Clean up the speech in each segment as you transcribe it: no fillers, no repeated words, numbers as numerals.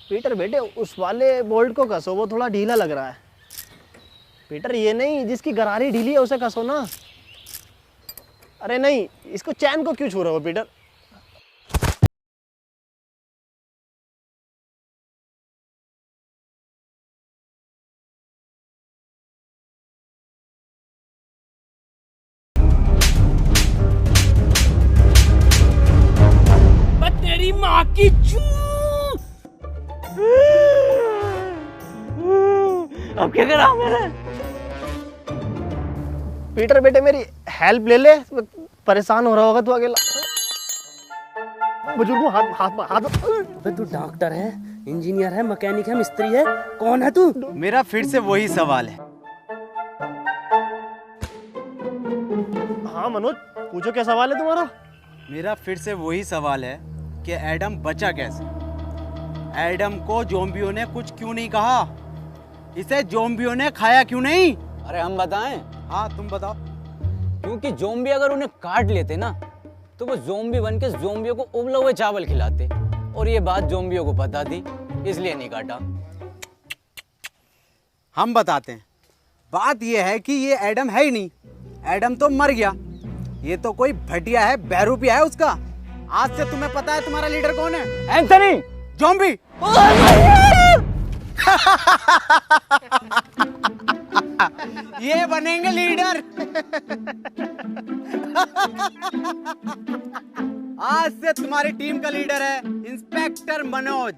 Peter बेटे उस वाले बोल्ट को कसो, वो थोड़ा ढीला लग रहा है। पीटर ये नहीं, जिसकी गरारी ढीली है उसे कसो ना। अरे नहीं, इसको चैन को क्यों छू रहे हो पीटर? तेरी माँ की चू। अब क्या करा मैंने? पीटर बेटे मेरी हेल्प ले ले, परेशान हो रहा होगा तू अकेला। बुजुर्गों हाथ हाथ हाथ। अबे तू डॉक्टर है, इंजीनियर है, मैकेनिक है, मिस्त्री है, कौन है तू? मेरा फिर से वही सवाल है। हाँ मनोज, पूछो क्या सवाल है तुम्हारा? मेरा फिर से वही सवाल है कि एडम बचा कैसे? एडम को ज़ॉम्बियों ने कुछ क्यों नहीं कहा? इसे ज़ॉम्बियों ने खाया क्यों नहीं? अरे हम बताएं? हाँ तुम बताओ। क्योंकि ज़ॉम्बी अगर उन्हें काट लेते ना तो वो ज़ॉम्बी बन के ज़ॉम्बियों को उबले हुए चावल खिलाते, और ये बात ज़ॉम्बियों को पता थी, इसलिए नहीं काटा। हम बताते हैं। बात ये है कि ये एडम है ही नहीं। एडम तो मर गया। ये तो कोई भटिया है, बहरूपिया है उसका। आज से तुम्हें पता है तुम्हारा लीडर कौन है? एंथनी। ज़ॉम्बी। ये बनेंगे लीडर। आज से तुम्हारी टीम का लीडर है इंस्पेक्टर मनोज।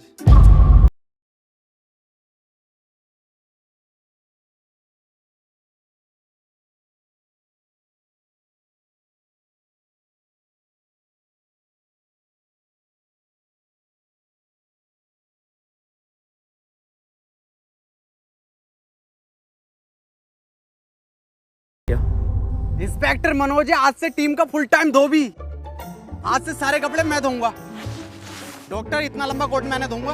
इंस्पेक्टर मनोज है आज से टीम का फुल टाइम धोबी। आज से सारे कपड़े मैं धोऊंगा। डॉक्टर इतना लंबा कोट मैंने धोऊंगा।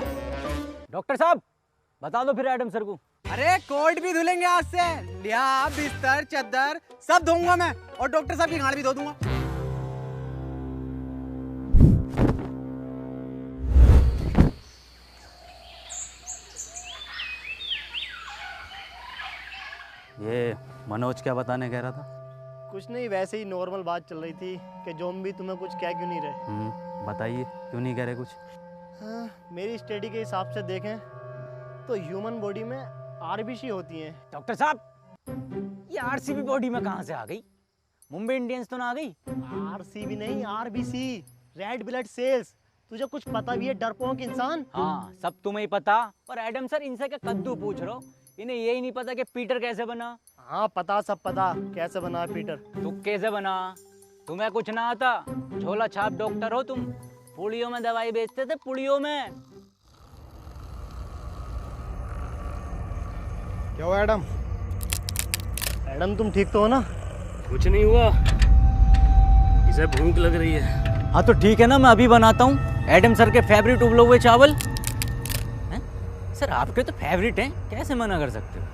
डॉक्टर साहब बता दो फिर एडम सर को। अरे कोट भी धुलेंगे आज से। लिया बिस्तर चादर सब धोऊंगा मैं, और डॉक्टर साहब की गाड़ भी धो दूंगा। ये मनोज क्या बताने कह रहा था? कुछ नहीं, वैसे ही नॉर्मल बात चल रही थी कि ज़ॉम्बी तुम्हें कुछ कह क्यों नहीं रहे। बताइए क्यों नहीं कह रहे कुछ? हाँ, मेरी स्टडी के हिसाब से देखें तो ह्यूमन बॉडी में आरबीसी होती हैं। डॉक्टर साहब ये आरसीबी बॉडी में कहाँ से आ गई? मुंबई इंडियंस तो ना आ गई? आरसीबी नहीं, आरबीसी, रेड ब्लड सेल्स। तुझे कुछ पता भी है डरपोक इंसान? हाँ सब तुम्हें ही पता, पर एडम सर इनसे क्या कद्दू पूछ रहे हो? इन्हें यही नहीं पता कि पीटर कैसे बना? हाँ पता, सब पता कैसे बना है पीटर। तू कैसे बना? तुम्हें कुछ ना आता? झोला छाप डॉक्टर हो तुम। पुड़ियों में दवाई बेचते थे, पुड़ियों में। क्या हुआ एडम? एडम तुम ठीक तो हो ना? कुछ नहीं हुआ, इसे भूख लग रही है। हाँ तो ठीक है ना, मैं अभी बनाता हूँ एडम सर के फेवरेट उबले हुए चावल। हैं? सर आपके तो फेवरेट हैं, कैसे मना कर सकते हो?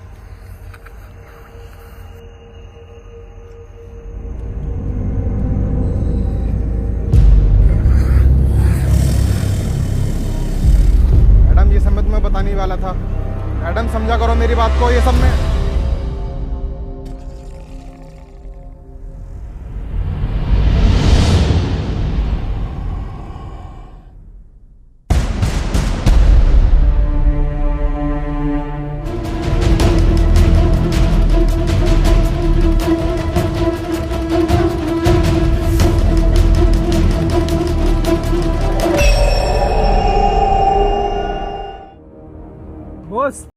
एडम ये सब मैं तुम्हें बताने ही वाला था। एडम समझा करो मेरी बात को, ये सब में बॉस।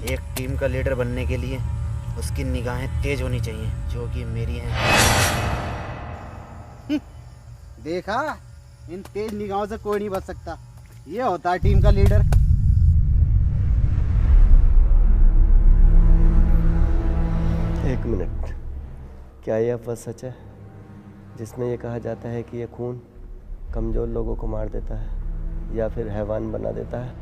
एक टीम का लीडर बनने के लिए उसकी निगाहें तेज होनी चाहिए, जो कि मेरी हैं। देखा, इन तेज निगाहों से कोई नहीं बच सकता। ये होता है टीम का लीडर। एक मिनट, क्या यह अफवाह सच है जिसमें यह कहा जाता है कि यह खून कमज़ोर लोगों को मार देता है या फिर हैवान बना देता है?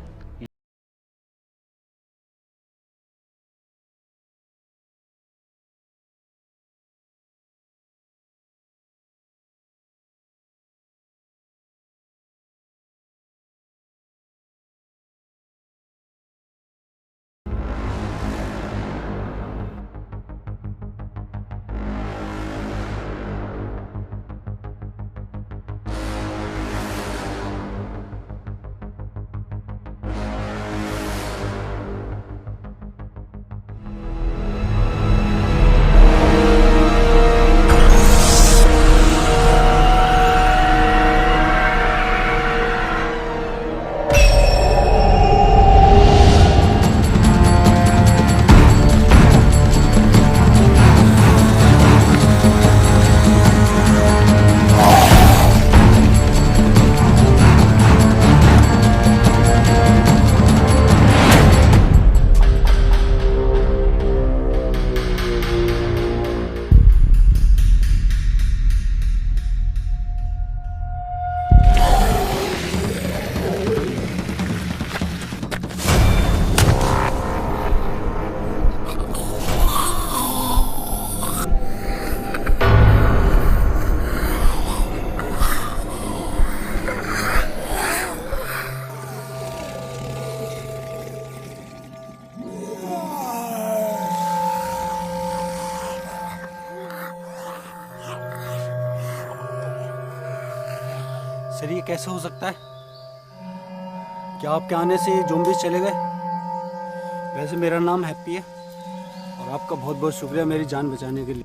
सर, ये कैसे हो सकता है? क्या आपके आने से ये ज़ॉम्बीज़ चले गए? वैसे मेरा नाम हैप्पी है और आपका बहुत बहुत शुक्रिया मेरी जान बचाने के लिए।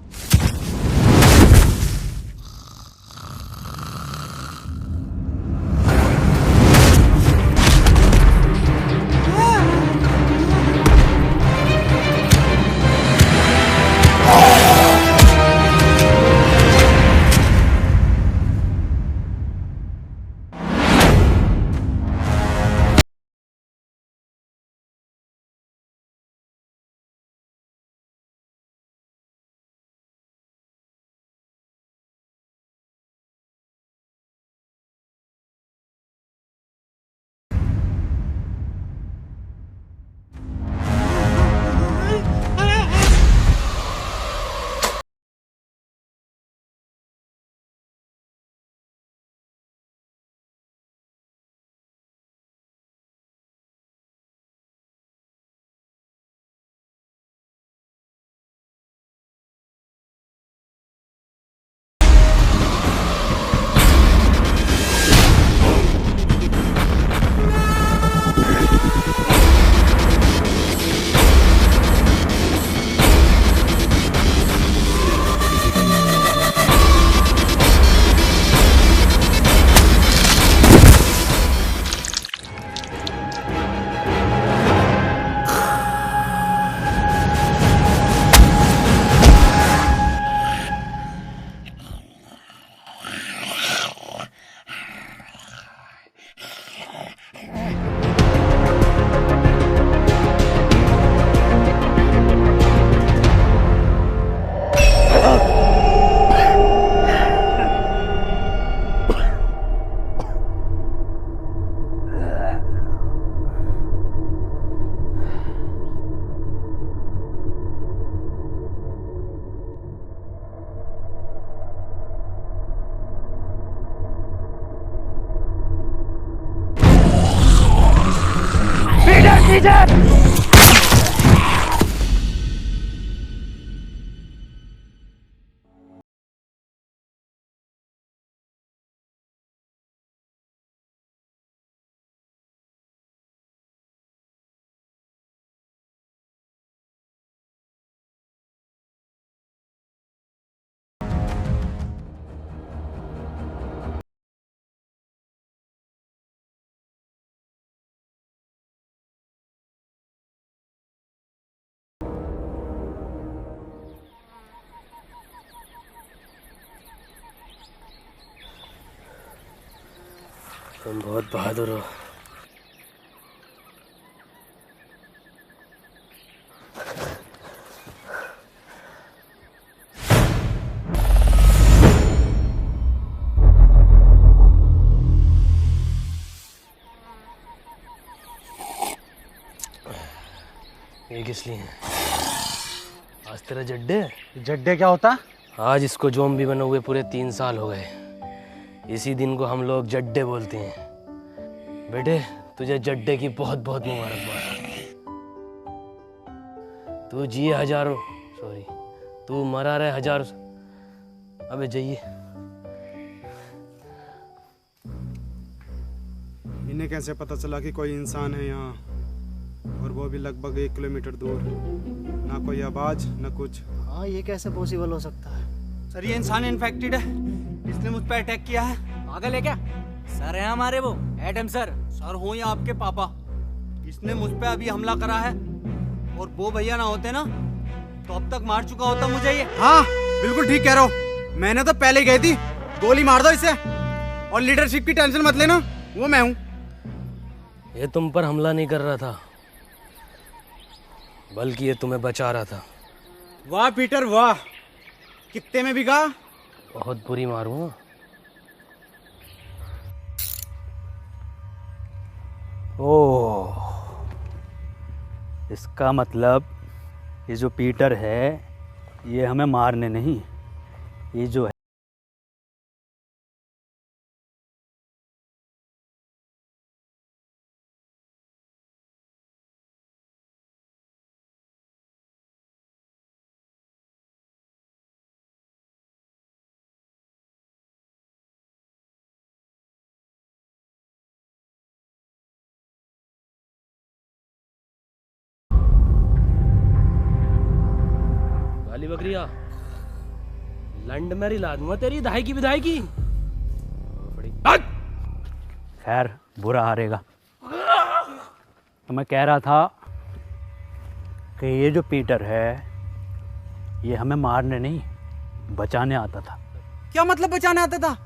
तुम बहुत बहादुर हो। ये किस लिए? आज तेरा जड्डे? जड्डे क्या होता? आज इसको ज़ॉम्बी बने हुए पूरे 3 साल हो गए। इसी दिन को हम लोग जड्डे बोलते हैं। बेटे तुझे जड्डे की बहुत बहुत मुबारकबाद। तू जिए हजारों, सॉरी तू मरा रहे हजारों। अबे जाइए। इन्हें कैसे पता चला कि कोई इंसान है यहाँ, और वो भी लगभग 1 किलोमीटर दूर? ना कोई आवाज ना कुछ। हाँ ये कैसे पॉसिबल हो सकता है? सर ये इंसान इन्फेक्टेड है, इसने मुझ पर अटैक किया है। पागल है क्या? सर है हमारे वो एडम सर। सर हो या आपके पापा, इसने मुझ पे अभी हमला करा है, और वो भैया ना होते ना तो अब तक मार चुका होता मुझे ये। हाँ बिल्कुल ठीक कह रहा हूँ, मैंने तो पहले ही गई थी। गोली मार दो इसे, और लीडरशिप की टेंशन मत लेना, वो मैं हूँ। ये तुम पर हमला नहीं कर रहा था, बल्कि ये तुम्हें बचा रहा था। वाह पीटर वाह, कितने में बिका? बहुत बुरी मारूंगा। ओह, इसका मतलब ये जो पीटर है ये हमें मारने नहीं, ये जो है काली बकरिया, लंड में रिला दूंगा तेरी दाई की विदाई की। खैर बुरा हारेगा। तो मैं कह रहा था कि ये जो पीटर है ये हमें मारने नहीं बचाने आता था। क्या मतलब बचाने आता था?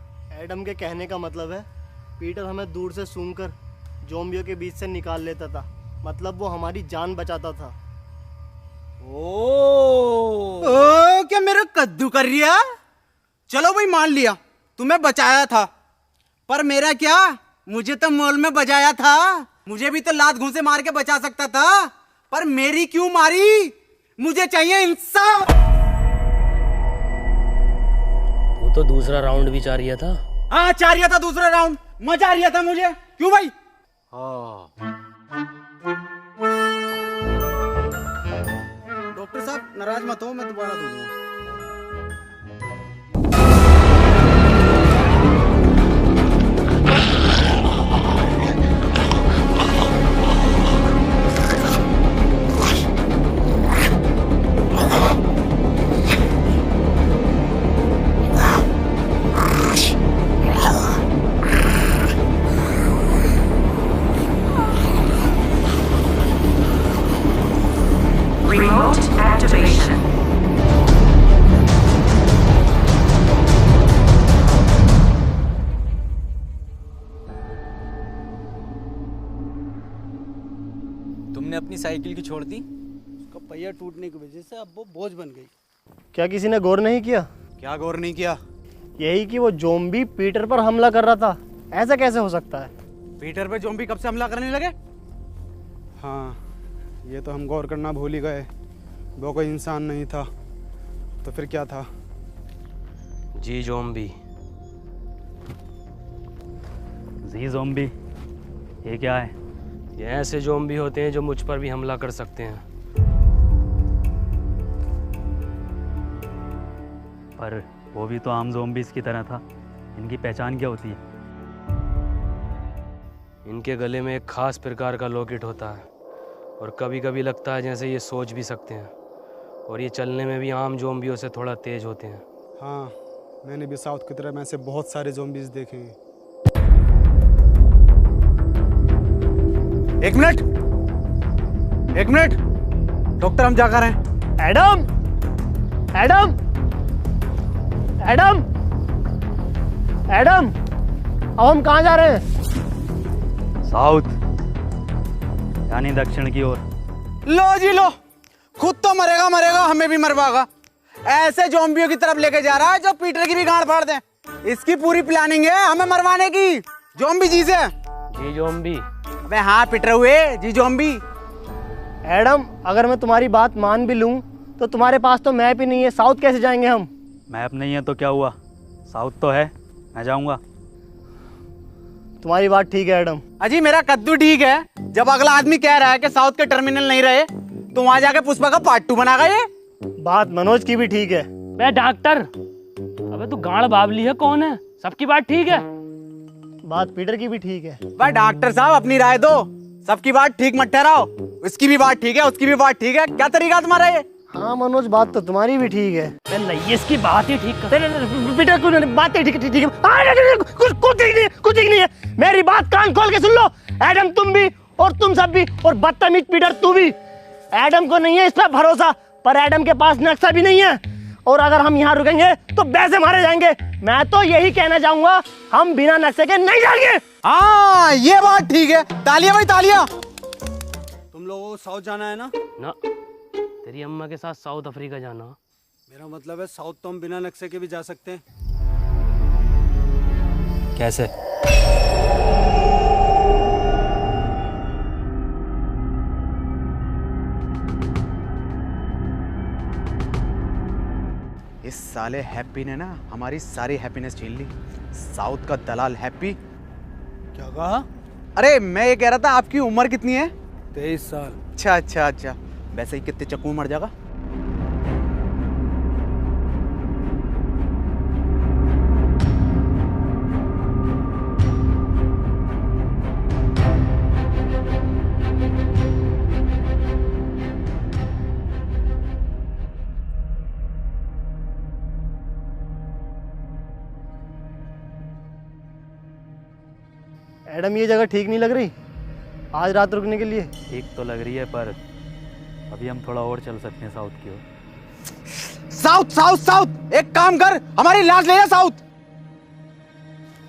एडम के कहने का मतलब है पीटर हमें दूर से सूंघकर ज़ॉम्बियों के बीच से निकाल लेता था, मतलब वो हमारी जान बचाता था। ओ, क्या मेरा कद्दू कर रिया? चलो भाई मान लिया तुम्हें बचाया था, पर मेरा क्या, मुझे तो मॉल में बजाया था। मुझे भी तो लात घूंसे मार के बचा सकता था, पर मेरी क्यों मारी? मुझे चाहिए इंसाफ। तू तो दूसरा राउंड भी चाह रिया था। हाँ चाह रिया था दूसरा राउंड, मजा आ रिया था मुझे। क्यों भाई? डॉक्टर साहब नाराज मत हो, मैं दोबारा दूंगा। Remote activation. तुमने अपनी साइकिल की छोड़ दी? उसका पहिया टूटने की वजह से अब वो बोझ बन गई। क्या किसी ने गौर नहीं किया? क्या गौर नहीं किया? यही कि वो ज़ॉम्बी पीटर पर हमला कर रहा था। ऐसा कैसे हो सकता है? पीटर पे ज़ॉम्बी कब से हमला करने लगे? हाँ ये तो हम गौर करना भूल ही गए, वो कोई इंसान नहीं था तो फिर क्या था? जी ज़ॉम्बी। जी ज़ॉम्बी, ये क्या है? ये ऐसे ज़ॉम्बी होते हैं जो मुझ पर भी हमला कर सकते हैं। पर वो भी तो आम ज़ॉम्बीज़ की तरह था, इनकी पहचान क्या होती है? इनके गले में एक खास प्रकार का लॉकेट होता है, और कभी कभी लगता है जैसे ये सोच भी सकते हैं, और ये चलने में भी आम ज़ॉम्बियों से थोड़ा तेज होते हैं। हाँ मैंने भी साउथ की तरह में ऐसे बहुत सारे ज़ॉम्बीज़ देखे हैं। एक मिनट, डॉक्टर हम जा कर रहे हैं। एडम, एडम, एडम, एडम, अब हम कहाँ जा रहे हैं? साउथ यानी दक्षिण की ओर। लो जी लो, खुद तो मरेगा मरेगा, हमें भी मरवाएगा। ऐसे ज़ॉम्बियों की तरफ लेके जा रहा है जो पीटर की भी गांड फाड़ दे। इसकी पूरी प्लानिंग है हमें मरवाने की। ज़ॉम्बी जी से। जी ज़ॉम्बी। अबे हाँ पीटर हुए जी ज़ॉम्बी। एडम, अगर मैं तुम्हारी बात मान भी लूं तो तुम्हारे पास तो मैप ही नहीं है, साउथ कैसे जाएंगे हम? मैप नहीं है तो क्या हुआ, साउथ तो है, मैं जाऊंगा। तुम्हारी बात ठीक है एडम। अजी मेरा कद्दू ठीक है। जब अगला आदमी कह रहा है कि साउथ के टर्मिनल नहीं रहे तो वहां जाके पुष्पा का पार्ट 2 बनागा ये। बात मनोज की भी ठीक है। बे डॉक्टर, अबे तू गाड़ बाबली है कौन है? सबकी बात ठीक है। बात पीटर की भी ठीक है। भाई डॉक्टर साहब अपनी राय दो, सबकी बात ठीक मत ठहराओ। उसकी भी बात ठीक है, उसकी भी बात ठीक है, क्या तरीका तुम्हारा ये? हाँ मनोज, बात तो तुम्हारी भी ठीक है। नहीं, इसकी बात ही ठीक कर। पीटर कुछ बात ठीक है, ठीक है। कुछ ठीक नहीं है। मेरी बात कान खोल के सुन लो, एडम तुम भी और तुम सब भी, और बदतमीज पीटर तू भी। एडम को नहीं है इस पर भरोसा, पर एडम के पास नक्शा भी नहीं है, और अगर हम यहाँ रुकेंगे तो वैसे मारे जाएंगे। मैं तो यही कहना चाहूंगा, हम बिना नक्शे के नहीं जाएंगे। हाँ ये बात ठीक है। तालियां भाई तालियां। तुम लोगों को साउथ जाना है ना? ना, तेरी अम्मा के साथ साउथ अफ्रीका जाना। मेरा मतलब है साउथ तो हम बिना नक्शे के भी जा सकते हैं। कैसे? इस साले हैप्पी ने ना हमारी सारी हैप्पीनेस छीन ली। साउथ का दलाल हैप्पी। क्या कहा? अरे मैं ये कह रहा था आपकी उम्र कितनी है? 23 साल। अच्छा अच्छा अच्छा, वैसे ही कितने चक्कू में मर जाएगा? एडम, ये जगह ठीक नहीं लग रही आज रात रुकने के लिए। ठीक तो लग रही है, पर अभी हम थोड़ा और चल सकते हैं साउथ की ओर। साउथ साउथ साउथ, एक काम कर, हमारी लाश ले जा साउथ।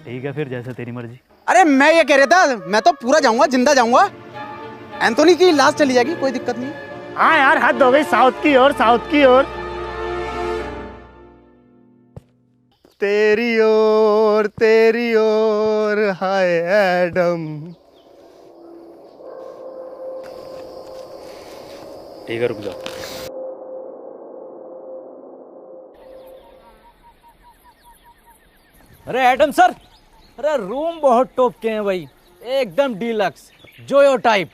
ठीक है फिर, जैसे तेरी मर्जी। अरे मैं ये कह रहा था, मैं तो पूरा जाऊंगा, जिंदा जाऊंगा। एंथोनी की लाश चली जाएगी, कोई दिक्कत नहीं। हाँ यार, हद हो गई, साउथ की ओर, साउथ की ओर। तेरी ओर हाय एडम। ठीक है रुक जाओ। अरे एडम सर, अरे रूम बहुत टॉप के हैं भाई, एकदम डीलक्स जोयो टाइप।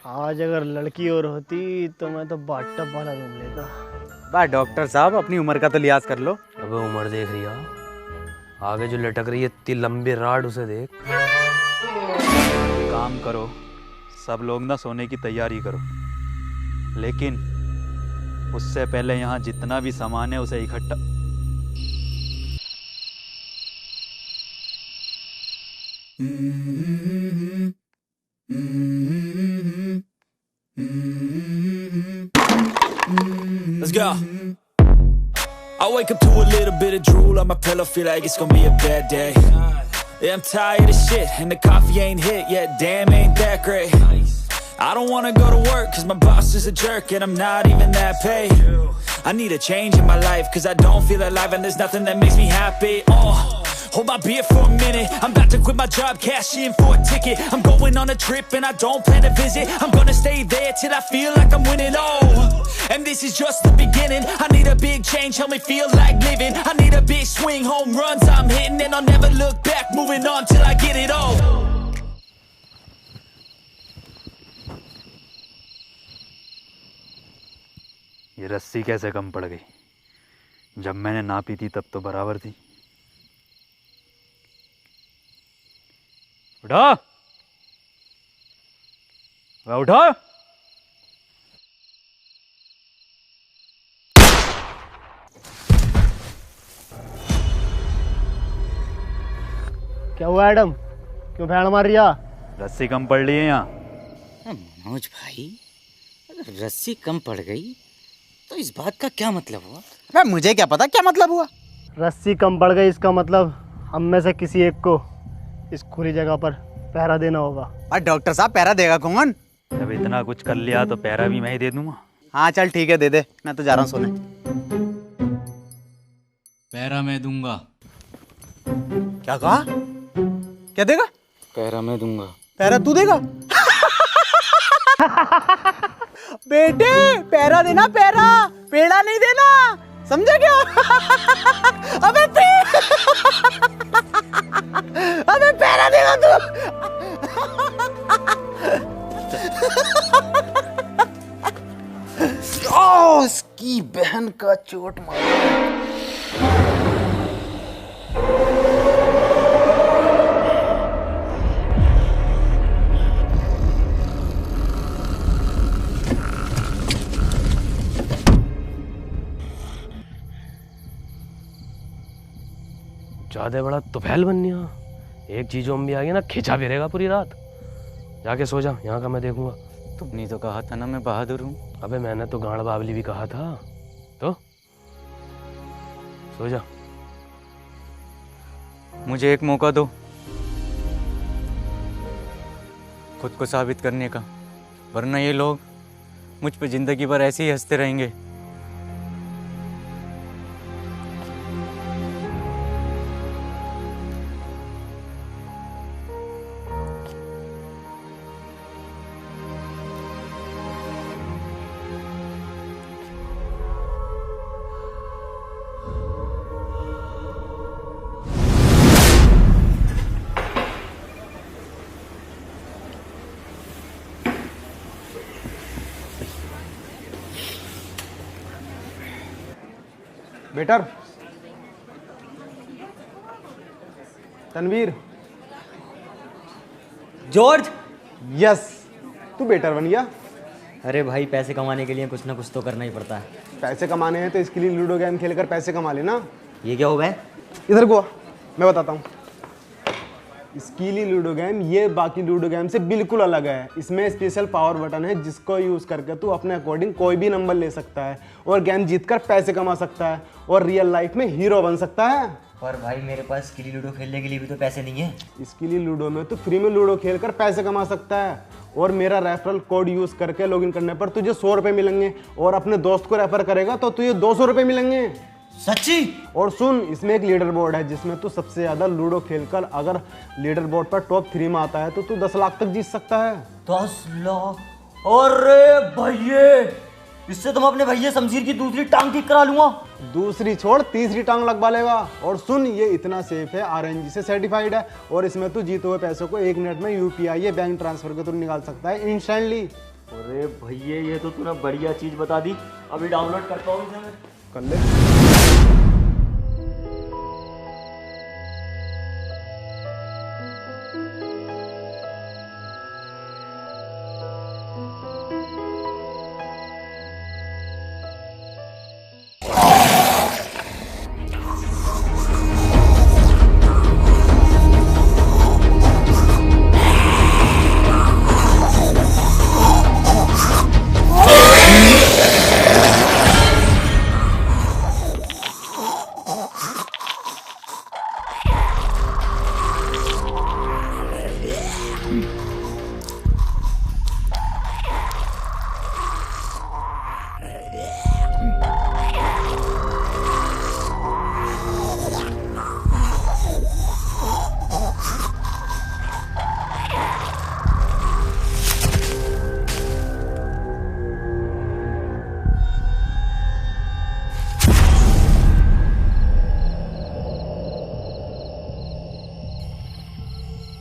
आज अगर लड़की और होती तो मैं तो बाथटब वाला रूम लेता। बा डॉक्टर साहब अपनी उम्र का तो लिहाज कर लो। अबे उम्र देख रही है, आगे जो लटक रही है इतनी लंबी राड, उसे देख। काम करो, सब लोग ना सोने की तैयारी करो, लेकिन उससे पहले यहाँ जितना भी सामान है उसे इकट्ठा। Let's go. I wake up to a little bit of drool on my pillow, feel like it's gonna be a bad day. Yeah, I'm tired of shit, and the coffee ain't hit yet, damn ain't that great. I don't wanna go to work, cause my boss is a jerk, and I'm not even that paid. I need a change in my life, cause I don't feel alive, and there's nothing that makes me happy. Hold my beer for a minute, I'm about to quit my job, cash in for a ticket. I'm going on a trip and I don't plan to visit. I'm gonna stay there till I feel like I'm winning, oh. And this is just the beginning, I need a big change, help me feel like living. I need a big swing, home runs I'm hitting, and I'll never look back, moving on till I get it all. ये रस्सी कैसे कम पड़ गई? जब मैंने नापी थी तब तो बराबर थी। उठो, उठो। क्या हुआ एडम, क्यों भैड़ मार रिया? रस्सी कम पड़ रही है यहाँ। मनोज भाई, अगर रस्सी कम पड़ गई तो इस बात का क्या मतलब हुआ? अरे मुझे क्या पता क्या मतलब हुआ। रस्सी कम पड़ गई, इसका मतलब हम में से किसी एक को इस खुली जगह पर पहरा देना होगा। और डॉक्टर साहब पैरा देगा कौन? जब इतना कुछ कर लिया तो पैरा भी मैं ही दे दूंगा। हाँ चल ठीक है, दे दे, मैं तो जा रहा हूँ सोने। पैरा मैं दूंगा। क्या कहा? क्या देगा? पैरा मैं दूंगा। पैरा तू देगा? बेटे पैरा देना, पैरा, पेड़ा नहीं देना, समझा क्या? अबे अबे पैरा देगा तू। ओ इसकी बहन का चोट मार। ज्यादा बड़ा तुफैल बननिया। एक चीज ज़ॉम्बी आ गया ना, खिंचा फिरेगा पूरी रात। जाके सो जा, यहाँ का मैं देखूंगा। तुमने तो कहा था ना मैं बहादुर हूँ। अबे मैंने तो गांड बावली भी कहा था। तो सो जा। मुझे एक मौका दो खुद को साबित करने का, वरना ये लोग मुझ पे जिंदगी भर ऐसे ही हंसते रहेंगे। Better, Tanveer, George. यस, तू बेटर बन गया। अरे भाई पैसे कमाने के लिए कुछ ना कुछ तो करना ही पड़ता है। पैसे कमाने हैं तो इसके लिए लूडो गेम खेलकर पैसे कमा लेना। ये क्या होगा? इधर को आ, मैं बताता हूँ। स्कीली लूडो गेम ये बाकी लूडो गेम से बिल्कुल अलग है। इसमें स्पेशल पावर बटन है जिसको यूज़ करके तू अपने अकॉर्डिंग कोई भी नंबर ले सकता है और गेम जीतकर पैसे कमा सकता है और रियल लाइफ में हीरो बन सकता है। पर भाई मेरे पास स्कीली लूडो खेलने के लिए भी तो पैसे नहीं है। स्कीली लूडो में तो फ्री में लूडो खेलकर पैसे कमा सकता है और मेरा रेफरल कोड यूज़ करके लॉगिन करने पर तुझे 100 रुपये मिलेंगे और अपने दोस्त को रेफर करेगा तो तुझे 200 रुपये मिलेंगे। सच्ची? और सुन, इसमें एक लीडर बोर्ड है जिसमें तू सबसे ज्यादा लूडो खेलकर अगर लीडर बोर्ड पर टॉप 3 में आता है तो तू 10 लाख तक जीत सकता है। 10 लाख? अरे भैये, इससे तो मैं अपने भैया शमशीर की दूसरी टांग ठीक करा लूंगा। दूसरी छोड़, तीसरी टांग लगवा लेगा। और सुन, ये इतना सेफ है, आरएनजी से सर्टिफाइड है और इसमें तू जीते हुए पैसों को 1 मिनट में यूपीआई या बैंक ट्रांसफर के थ्रू निकाल सकता है इंस्टेंटली। अरे भैया ये तो तूने बढ़िया चीज बता दी। अभी डाउनलोड करता हूँ इसे मैं। कर ले।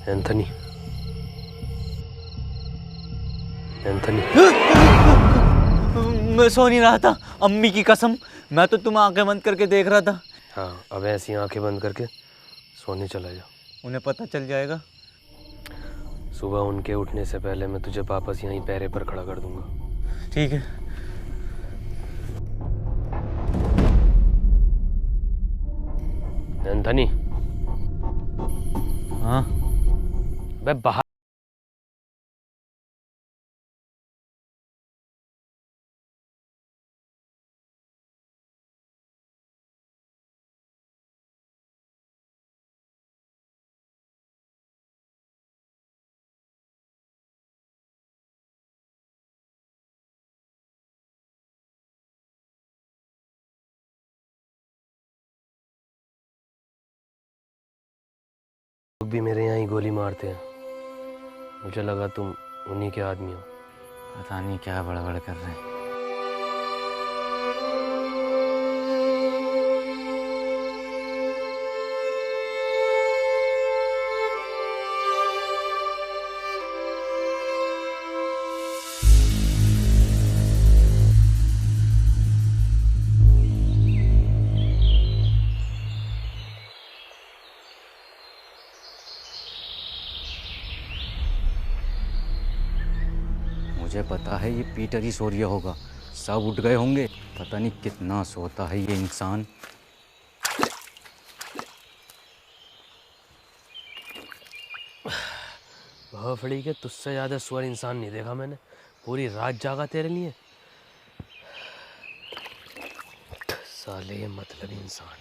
एंथनी, एंथनी, मैं सो नहीं रहा था, अम्मी की कसम। मैं तो तुम आंखें बंद करके देख रहा था। हाँ, अब ऐसी आंखें बंद करके सोने चला जा। उन्हें पता चल जाएगा। सुबह उनके उठने से पहले मैं तुझे वापस यहीं पैरे पर खड़ा कर दूंगा। ठीक है। एंथनी। हाँ। मैं बाहर भी मेरे यहाँ ही गोली मारते हैं। मुझे लगा तुम उन्हीं के आदमी हो। पता नहीं क्या बड़बड़ कर रहे हैं। मुझे पता है ये पीटर ही सो रहा होगा, सब उठ गए होंगे। पता नहीं कितना सोता है ये इंसान। भोफड़ी के तुझसे ज्यादा सुअर इंसान नहीं देखा मैंने। पूरी रात जागा तेरे लिए। साले ये मतलब इंसान।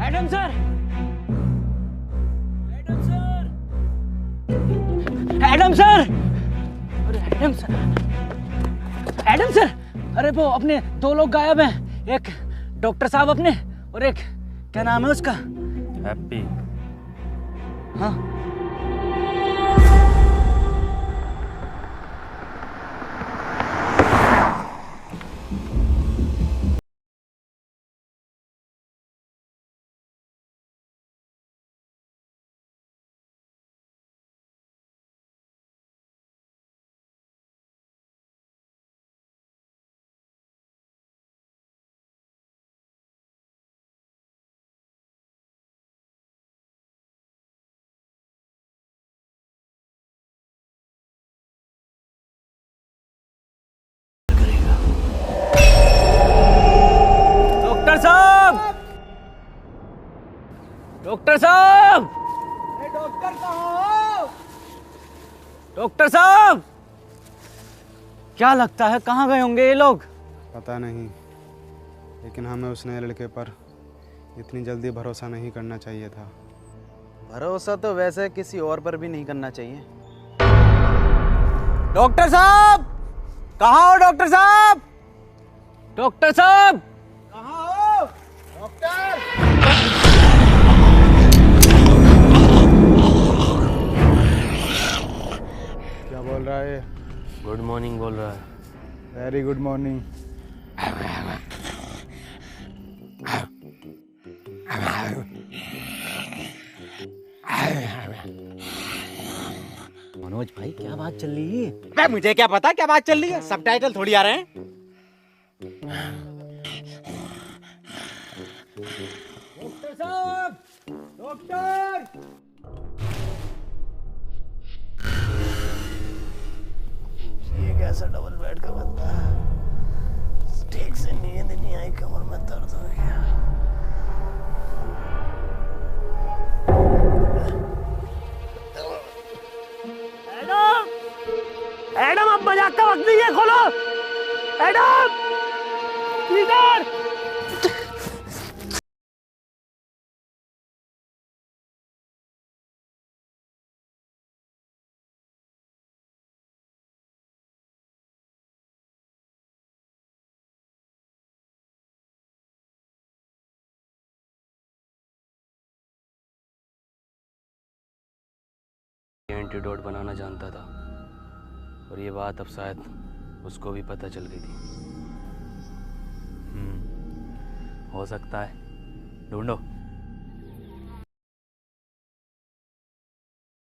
Adam sir, Adam sir, Adam sir, अरे एडम सर, एडम सर, अरे वो अपने दो लोग गायब हैं। एक डॉक्टर साहब अपने, और एक क्या नाम है उसका? हैप्पी। हाँ डॉक्टर साहब, डॉक्टर साहब, डॉक्टर साहब, डॉक्टर साहब, क्या लगता है कहाँ गए होंगे ये लोग? पता नहीं, लेकिन हमें उस नए लड़के पर इतनी जल्दी भरोसा नहीं करना चाहिए था। भरोसा तो वैसे किसी और पर भी नहीं करना चाहिए। डॉक्टर साहब, कहाँ हो डॉक्टर साहब? डॉक्टर साहब, कहाँ हो डॉक्टर? क्या बोल रहा है? गुड मॉर्निंग बोल रहा है। Very good morning. मनोज भाई क्या बात चल रही है? अबे मुझे क्या पता क्या बात चल रही है, सबटाइटल थोड़ी आ रहे हैं। डॉक्टर साहब, डॉक्टर, ये कैसा डबल बेड का बंदा है? ठीक से नींद नहीं आई, कमर में दर्द हो गया। एडम, एडम अब मजाक का वक्त नहीं है, खोलो। एडम, इधर। एंटीडोट बनाना जानता था, और ये बात अब शायद उसको भी पता चल गई थी। हो सकता है। ढूंढो।